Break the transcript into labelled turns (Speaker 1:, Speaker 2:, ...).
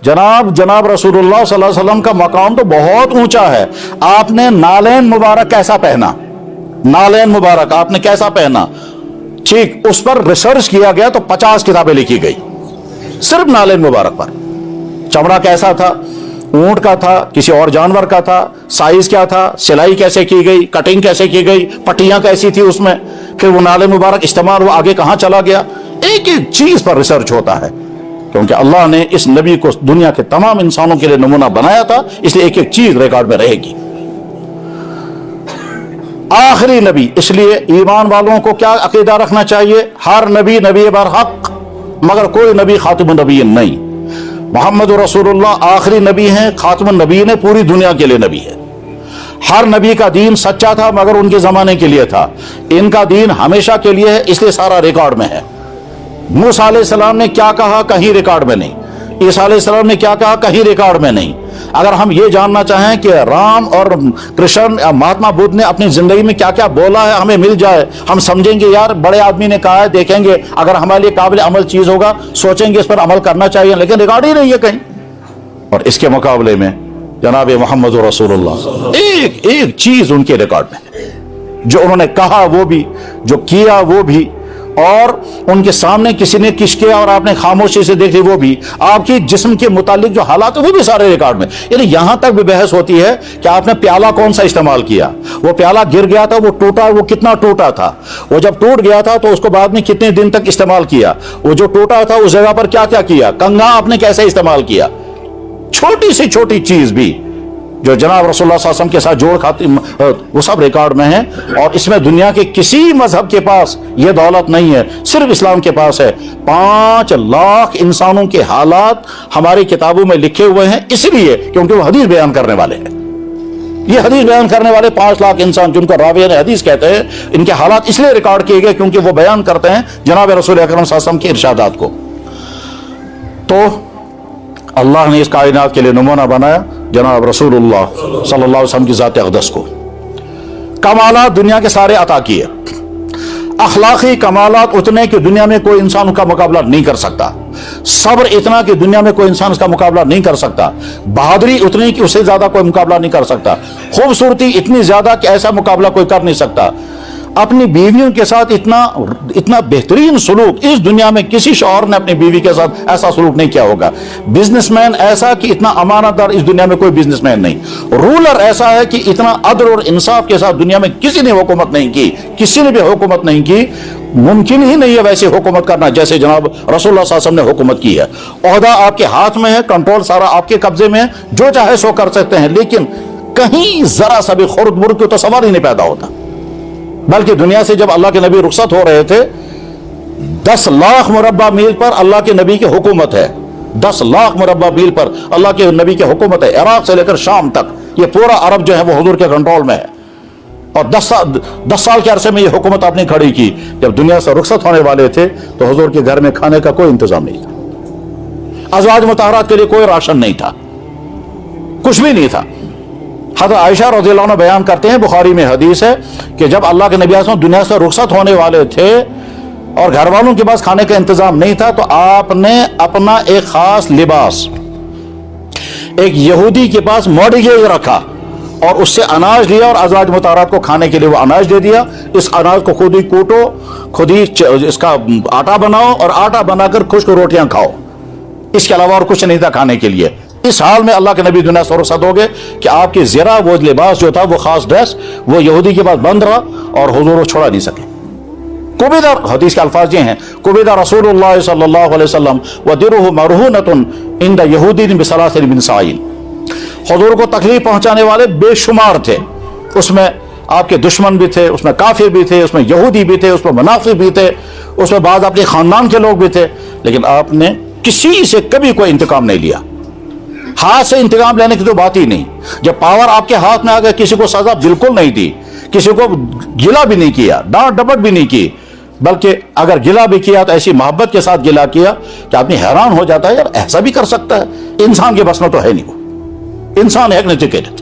Speaker 1: जनाब रसूलुल्लाह सल्लल्लाहु अलैहि वसल्लम का मकाम तो बहुत ऊंचा है। आपने नालैन मुबारक कैसा पहना, नालैन मुबारक आपने कैसा पहना, ठीक उस पर रिसर्च किया गया तो 50 किताबें लिखी गई सिर्फ नालैन मुबारक पर। चमड़ा कैसा था, ऊंट का था, किसी और जानवर का था, साइज क्या था, सिलाई कैसे की गई, कटिंग कैसे की गई, पट्टियां कैसी थी उसमें, फिर वो नालैन मुबारक इस्तेमाल हुआ आगे कहां चला गया, एक एक चीज पर रिसर्च होता है, क्योंकि अल्लाह ने इस नबी को दुनिया के तमाम इंसानों के लिए नमूना बनाया था, इसलिए एक एक चीज रिकॉर्ड में रहेगी। आखिरी नबी, इसलिए ईमान वालों को क्या अकीदा रखना चाहिए, हर नबी नबी बरहक, मगर कोई नबी खातिमुन नबीय्यीन नहीं। मोहम्मद रसूलुल्लाह आखिरी नबी हैं, खातिमुन नबीय्यीन है, पूरी दुनिया के लिए नबी है। हर नबी का दीन सच्चा था मगर उनके जमाने के लिए था, इनका दीन हमेशा के लिए है, इसलिए सारा रिकॉर्ड में है। मूसा अलैहिस्सलाम ने क्या कहा कहीं रिकॉर्ड में नहीं, ईसा अलैहिस्सलाम ने क्या कहा कहीं रिकॉर्ड में नहीं। अगर हम ये जानना चाहें कि राम और कृष्ण महात्मा बुद्ध ने अपनी जिंदगी में क्या क्या बोला है हमें मिल जाए, हम समझेंगे यार बड़े आदमी ने कहा है, देखेंगे अगर हमारे लिए काबिल अमल चीज होगा सोचेंगे इस पर अमल करना चाहिए, लेकिन रिकॉर्ड ही नहीं है कहीं। और इसके मुकाबले में जनाब मोहम्मद रसूलुल्लाह एक एक चीज उनके रिकॉर्ड में है, जो उन्होंने कहा वो भी, जो किया वो भी, और उनके सामने किसी ने किश किया और आपने खामोशी से देख ली वो भी, आपकी जिस्म के मुतालिक जो हालात है वो भी सारे रिकॉर्ड में। यानी यहां तक भी बहस होती है कि आपने प्याला कौन सा इस्तेमाल किया, वो प्याला गिर गया था, वो टूटा, वो कितना टूटा था, वो जब टूट गया था तो उसको बाद में कितने दिन तक इस्तेमाल किया, वो जो टूटा था उस जगह पर क्या क्या किया, कंघा आपने कैसे इस्तेमाल किया, छोटी से छोटी चीज भी जो जनाब रसूलुल्लाह सल्लल्लाहु अलैहि वसल्लम के साथ जोड़ खाती वो सब रिकॉर्ड में है। और इसमें दुनिया के किसी मजहब के पास ये दौलत नहीं है, सिर्फ इस्लाम के पास है। 5 लाख इंसानों के हालात हमारी किताबों में लिखे हुए हैं, इसलिए क्योंकि वो हदीस बयान करने वाले हैं। ये हदीस बयान करने वाले 5 लाख इंसान जिनको रावियान हदीस कहते हैं, इनके हालात इसलिए रिकॉर्ड किए गए क्योंकि वो बयान करते हैं जनाब रसूल अकरम सल्लल्लाहु अलैहि वसल्लम के इरशादात को। तो अल्लाह ने इस कायनात के लिए नमूना बनाया जनाब रसूलुल्लाह सल्लल्लाहु अलैहि वसल्लम की ज़ात अक़दस को। कमालात दुनिया के सारे अता किए, अखलाकी कमालात उतने कि दुनिया में कोई इंसान उनका मुकाबला नहीं कर सकता, सब्र इतना कि दुनिया में कोई इंसान उसका मुकाबला नहीं कर सकता, बहादुरी उतनी कि उससे ज्यादा कोई मुकाबला नहीं कर सकता, खूबसूरती इतनी ज्यादा कि ऐसा मुकाबला कोई कर नहीं सकता, अपनी बीवियों के साथ इतना बेहतरीन सलूक इस दुनिया में किसी शौहर ने अपनी बीवी के साथ ऐसा सलूक नहीं किया होगा, बिजनेसमैन ऐसा कि इतना अमानतदार इस दुनिया में कोई बिजनेसमैन नहीं, रूलर ऐसा है कि इतना अदल और इंसाफ के साथ दुनिया में किसी ने हुकूमत नहीं की, किसी ने भी हुकूमत नहीं की, मुमकिन ही नहीं है वैसे हुकूमत करना जैसे जनाब रसूलुल्लाह सल्लल्लाहु अलैहि वसल्लम ने हुकूमत की है। ओहदा आपके हाथ में है, कंट्रोल सारा आपके कब्जे में है, जो चाहे सो कर सकते हैं, लेकिन कहीं जरा सा भी खुर्द मुर्द की तो सवाल ही नहीं पैदा होता। बल्कि दुनिया से जब अल्लाह के नबी रुखसत हो रहे थे 10 लाख मुरब्बा मील पर अल्लाह के नबी की हुकूमत है, 10 लाख मुरब्बा मील पर अल्लाह के नबी की हुकूमत है, इराक से लेकर शाम तक ये पूरा अरब जो है वो हुजूर के कंट्रोल में है। और 10 साल के अरसे में ये हुकूमत आपने खड़ी की। जब दुनिया से रुखसत होने वाले थे तो हुजूर के घर में खाने का कोई इंतजाम नहीं था, अज़वाज मुतहरात के लिए कोई राशन नहीं था, कुछ भी नहीं था। हज़रत आयशा रज़ियल्लाहु अन्हा बयान करते हैं, बुखारी में हदीस है कि जब अल्लाह के नबी आसम दुनिया से रुखसत होने वाले थे और घर वालों के पास खाने का इंतजाम नहीं था, तो आपने अपना एक खास लिबास एक यहूदी के पास मॉडगेज रखा और उससे अनाज लिया और अज़वाज मुतहरात को खाने के लिए वो अनाज दे दिया। इस अनाज को खुद ही कूटो, खुद ही इसका आटा बनाओ और आटा बनाकर खुश्क रोटियां खाओ, इसके अलावा और कुछ नहीं था खाने के लिए। इस हाल में अल्लाह के नबी दुनिया से रुखसत हो गए कि आपके ज़रा वो लिबास जो था, वो खास ड्रेस, वो यहूदी के पास बंद रहा और हुजूर वो छोड़ा नहीं सके। कुबिदा, हदीस के अल्फाज ये हैं, कुबिदा रसूलुल्लाह सल्लल्लाहु अलैहि वसल्लम व दिरुहु मरहूनतुन इंद यहूदीन बिसलासिन मिन साइल। हुजूर को तकलीफ पहुंचाने वाले बेशुमार थे, उसमें आपके दुश्मन भी थे, उसमें काफिर भी थे, उसमें यहूदी भी थे, उसमें मुनाफिक भी थे, उसमें बाद अपने खानदान के लोग भी थे, लेकिन आपने किसी से कभी कोई इंतकाम नहीं लिया। हाथ से इंतकाम लेने की तो बात ही नहीं। जब पावर आपके हाथ में आ गया, किसी को सजा बिल्कुल नहीं दी, किसी को गिला भी नहीं किया, डांट डपट भी नहीं की, बल्कि अगर गिला भी किया तो ऐसी मोहब्बत के साथ गिला किया कि आदमी हैरान हो जाता है, यार ऐसा भी कर सकता है, इंसान के बस में तो है नहीं, वो इंसान है एग्नेटिकेटेड।